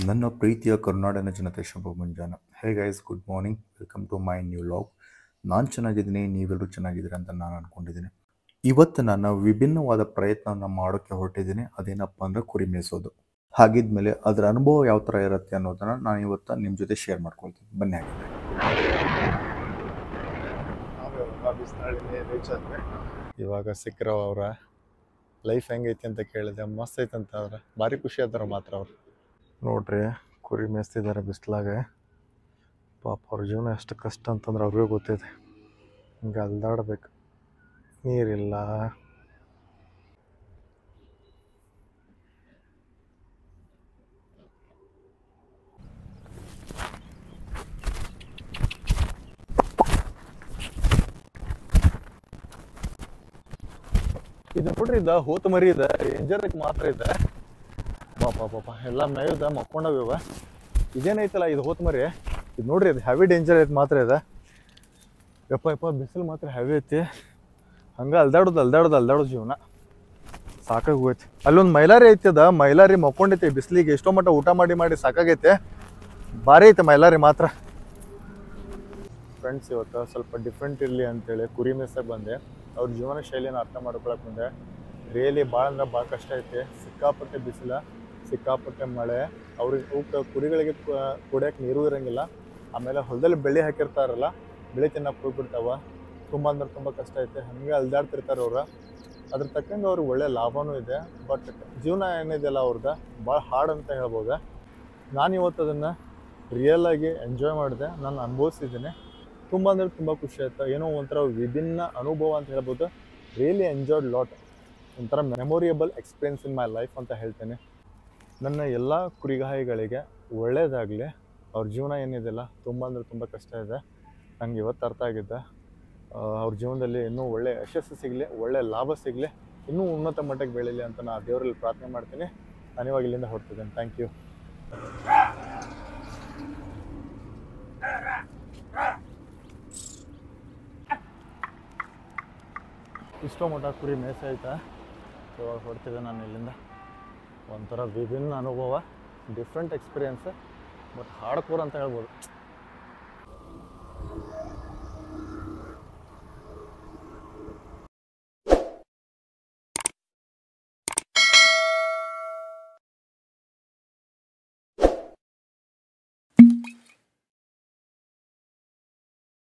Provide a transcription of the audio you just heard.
ನನ್ನ ಪ್ರೀತಿಯ ಕರ್ನಾಟಕ ಜನತೆ ಶುಭ ಮುಂಜಾನೆ. Hey guys, good morning, welcome to my new vlog. ನಾನು ಚೆನ್ನಾಗಿದ್ದೀನಿ, ನೀವೆಲ್ಲರೂ ಚೆನ್ನಾಗಿದ್ದೀರಿ ಅಂತ ನಾನು ಅಂದ್ಕೊಂಡಿದ್ದೀನಿ. ಇವತ್ತು ನಾನು ವಿಭಿನ್ನವಾದ ಪ್ರಯತ್ನವನ್ನು ಮಾಡೋಕ್ಕೆ ಹೊರಟಿದ್ದೀನಿ. ಅದೇನಪ್ಪ ಅಂದರೆ ಕುರಿ ಮೇಯಿಸೋದು. ಹಾಗಿದ್ಮೇಲೆ ಅದರ ಅನುಭವ ಯಾವ ಥರ ಇರುತ್ತೆ ಅನ್ನೋದನ್ನು ನಾನು ಇವತ್ತು ನಿಮ್ಮ ಜೊತೆ ಶೇರ್ ಮಾಡ್ಕೊಳ್ತೀನಿ. ಬನ್ನಿ ಆಗಿದೆ. ಇವಾಗ ಸಿಕ್ಕರವ ಅವರ ಲೈಫ್ ಹೆಂಗೈತಿ ಅಂತ ಕೇಳಿದೆ. ಮಸ್ತ್ ಐತೆ ಅಂತ ಅವ್ರೆ, ಭಾರಿ ಖುಷಿ ಆದ್ರೆ ಮಾತ್ರ ಅವ್ರು. ನೋಡ್ರಿ, ಕುರಿ ಮೇಯಿಸ್ತಿದ್ದಾರೆ ಬಿಸಿಲಾಗ. ಪಾಪ ಅವ್ರ ಜೀವನ ಎಷ್ಟು ಕಷ್ಟ ಅಂತಂದ್ರೆ ಅವ್ರಿಗೂ ಗೊತ್ತಿದೆ. ಹಿಂಗೆ ಅಲ್ದಾಡ್ಬೇಕು, ನೀರಿಲ್ಲ. ಇದು ನೋಡ್ರಿ, ಇದ ಹೋತ ಮರಿ ಇದೆ, ಎಂಜರಕ್ಕೆ ಮಾತ್ರ ಇದೆ. ಪಾಪ ಎಲ್ಲ ಮೇಯ್ದ ಮಕ್ಕೊಂಡವ. ಇದೇನೈತಲ್ಲ ಇದು ಹೋತ ಮರಿ, ಇದು ನೋಡ್ರಿ, ಇದು ಹೆವಿ ಡೇಂಜರ್ ಐತೆ ಮಾತ್ರ ಇದೆ. ಯಪ್ಪ ಬಿಸಿಲು ಮಾತ್ರ ಹೆವಿ ಐತಿ. ಹಂಗೆ ಅಲ್ದಾಡೋದು ಜೀವನ ಸಾಕಾಗಿ ಹೋಯ್ತು. ಅಲ್ಲೊಂದು ಮೈಲಾರಿ ಐತಿ, ಅದ ಮೈಲಾರಿ ಮಕ್ಕೊಂಡೈತಿ ಬಿಸಿಲಿಗೆ. ಎಷ್ಟೋ ಮಟ್ಟ ಊಟ ಮಾಡಿ ಸಾಕಾಗೈತೆ. ಭಾರಿ ಐತೆ ಮೈಲಾರಿ ಮಾತ್ರ. ಫ್ರೆಂಡ್ಸ್, ಇವತ್ತು ಸ್ವಲ್ಪ ಡಿಫ್ರೆಂಟ್ ಇರಲಿ ಅಂತೇಳಿ ಕುರಿ ಮೇಯ್ಸಕ್ಕೆ ಬಂದೆ. ಅವ್ರ ಜೀವನ ಶೈಲಿಯನ್ನು ಅರ್ಥ ಮಾಡ್ಕೊಳಕ್ಕೆ ಬಂದೆ. ರಿಯಲಿ ಭಾಳ ಅಂದ್ರೆ ಭಾಳ ಕಷ್ಟ ಐತೆ. ಸಿಕ್ಕಾಪಟ್ಟೆ ಬಿಸಿಲು, ಸಿಕ್ಕಾಪಟ್ಟೆ ಮಳೆ. ಅವ್ರಿಗೆ ಕುರಿಗಳಿಗೆ ಕುಡಿಯೋಕೆ ನೀರು ಇರೋಂಗಿಲ್ಲ. ಆಮೇಲೆ ಹೊಲದಲ್ಲಿ ಬೆಳೆ ಹಾಕಿರ್ತಾರಲ್ಲ, ಬೆಳೆ ತಿನ್ನಕ್ಕೆ ಹೋಗ್ಬಿಡ್ತಾವ. ತುಂಬ ಅಂದ್ರೆ ತುಂಬ ಕಷ್ಟ ಐತೆ. ಹಾಗೆ ಅಲ್ದಾಡ್ತಿರ್ತಾರೆ ಅವ್ರು. ಅದ್ರ ತಕ್ಕಂಗೆ ಅವ್ರಿಗೆ ಒಳ್ಳೆ ಲಾಭವೂ ಇದೆ. ಬಟ್ ಜೀವನ ಏನಿದೆಯಲ್ಲ ಅವ್ರದ್ದು ಭಾಳ ಹಾರ್ಡ್ ಅಂತ ಹೇಳ್ಬೋದು. ನಾನು ಇವತ್ತು ಅದನ್ನು ರಿಯಲಾಗಿ ಎಂಜಾಯ್ ಮಾಡಿದೆ, ನಾನು ಅನುಭವಿಸಿದ್ದೀನಿ. ತುಂಬ ಅಂದರೆ ತುಂಬ ಖುಷಿ ಆಯ್ತು. ಏನೋ ಒಂಥರ ವಿಭಿನ್ನ ಅನುಭವ ಅಂತ ಹೇಳ್ಬೋದು. Really enjoyed lot. ಒಂಥರ memorable experience in my life ಅಂತ ಹೇಳ್ತೇನೆ. ನನ್ನ ಎಲ್ಲ ಕುರಿಗಾಯಿಗಳಿಗೆ ಒಳ್ಳೆಯದಾಗಲಿ. ಅವ್ರ ಜೀವನ ಏನಿದೆಯಲ್ಲ ತುಂಬ ಅಂದರೆ ತುಂಬ ಕಷ್ಟ ಇದೆ. ನಂಗೆ ಇವತ್ತು ಅರ್ಥ ಆಗಿದ್ದೆ. ಅವ್ರ ಜೀವನದಲ್ಲಿ ಇನ್ನೂ ಒಳ್ಳೆ ಯಶಸ್ಸು ಸಿಗಲಿ, ಒಳ್ಳೆ ಲಾಭ ಸಿಗಲಿ, ಇನ್ನೂ ಉನ್ನತ ಮಟ್ಟಕ್ಕೆ ಬೆಳೀಲಿ ಅಂತ ನಾನು ದೇವರಲ್ಲಿ ಪ್ರಾರ್ಥನೆ ಮಾಡ್ತೀನಿ. ನಾನು ಇವಾಗ ಇಲ್ಲಿಂದ ಹೊರಡ್ತಿದ್ದೇನೆ. Thank you. ಇಷ್ಟೋ ಮಟ್ಟ ಕುರಿ ಮೇಯ್ಸಾಯ್ತಾ. ಇವಾಗ ಹೊರಡ್ತಿದ್ದೆ ನಾನು ಇಲ್ಲಿಂದ. ಒಂಥರ ವಿಭಿನ್ನ ಅನುಭವ, different experience, but hard core ಅಂತ ಹೇಳ್ಬೋದು.